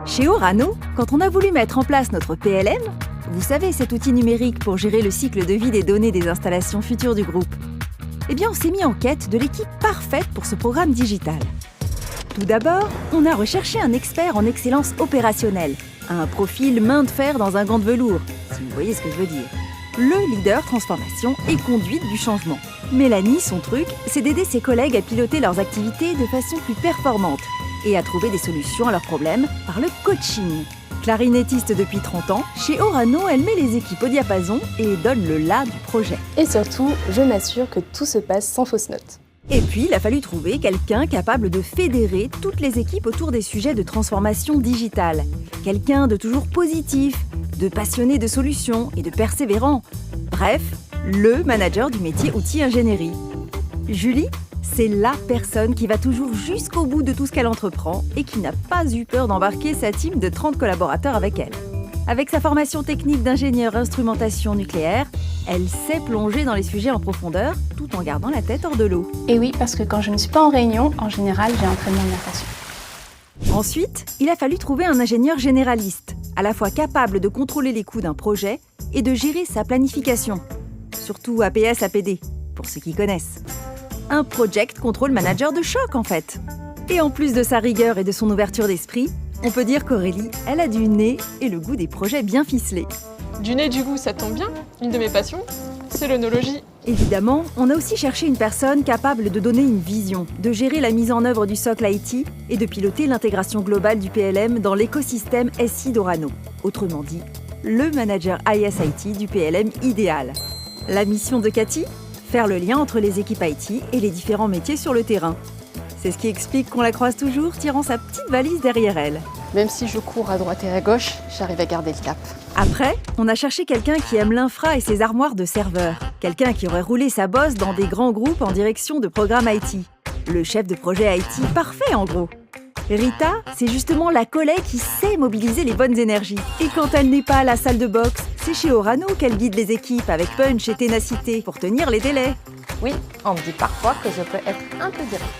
Chez Orano, quand on a voulu mettre en place notre PLM, vous savez, cet outil numérique pour gérer le cycle de vie des données des installations futures du groupe, eh bien on s'est mis en quête de l'équipe parfaite pour ce programme digital. Tout d'abord, on a recherché un expert en excellence opérationnelle, un profil main de fer dans un gant de velours, si vous voyez ce que je veux dire. Le leader transformation et conduite du changement. Mélanie, son truc, c'est d'aider ses collègues à piloter leurs activités de façon plus performante et à trouver des solutions à leurs problèmes par le coaching. Clarinettiste depuis 30 ans, chez Orano, elle met les équipes au diapason et donne le la du projet. Et surtout, je m'assure que tout se passe sans fausses notes. Et puis, il a fallu trouver quelqu'un capable de fédérer toutes les équipes autour des sujets de transformation digitale. Quelqu'un de toujours positif, de passionné de solutions et de persévérant. Bref, le manager du métier outil ingénierie. Julie, c'est la personne qui va toujours jusqu'au bout de tout ce qu'elle entreprend et qui n'a pas eu peur d'embarquer sa team de 30 collaborateurs avec elle. Avec sa formation technique d'ingénieur instrumentation nucléaire, elle sait plonger dans les sujets en profondeur tout en gardant la tête hors de l'eau. Et oui, parce que quand je ne suis pas en réunion, en général, j'ai entraînement de natation. Ensuite, il a fallu trouver un ingénieur généraliste, à la fois capable de contrôler les coûts d'un projet et de gérer sa planification. Surtout APS, APD, pour ceux qui connaissent. Un Project Control Manager de choc, en fait. Et en plus de sa rigueur et de son ouverture d'esprit, on peut dire qu'Aurélie, elle a du nez et le goût des projets bien ficelés. Du nez du goût, ça tombe bien. Une de mes passions, c'est l'œnologie. Évidemment, on a aussi cherché une personne capable de donner une vision, de gérer la mise en œuvre du socle IT et de piloter l'intégration globale du PLM dans l'écosystème SI d'Orano. Autrement dit, le manager IS/IT du PLM idéal. La mission de Cathy ? Faire le lien entre les équipes IT et les différents métiers sur le terrain. C'est ce qui explique qu'on la croise toujours tirant sa petite valise derrière elle. Même si je cours à droite et à gauche, j'arrive à garder le cap. Après, on a cherché quelqu'un qui aime l'infra et ses armoires de serveurs. Quelqu'un qui aurait roulé sa bosse dans des grands groupes en direction de programmes IT. Le chef de projet IT parfait en gros. Rita, c'est justement la collègue qui sait mobiliser les bonnes énergies. Et quand elle n'est pas à la salle de boxe, c'est chez Orano qu'elle guide les équipes avec punch et ténacité pour tenir les délais. Oui, on me dit parfois que je peux être un peu direct.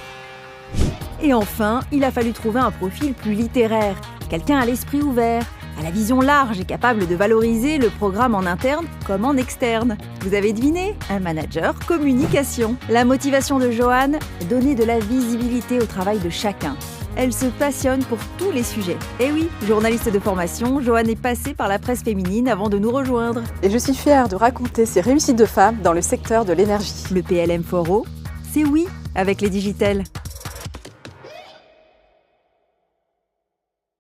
Et enfin, il a fallu trouver un profil plus littéraire, quelqu'un à l'esprit ouvert, à la vision large et capable de valoriser le programme en interne comme en externe. Vous avez deviné ? Un manager communication. La motivation de Joanne, donner de la visibilité au travail de chacun. Elle se passionne pour tous les sujets. Et oui, journaliste de formation, Joanne est passée par la presse féminine avant de nous rejoindre. Et je suis fière de raconter ses réussites de femmes dans le secteur de l'énergie. Le PLM Foro, c'est oui avec les Digitels.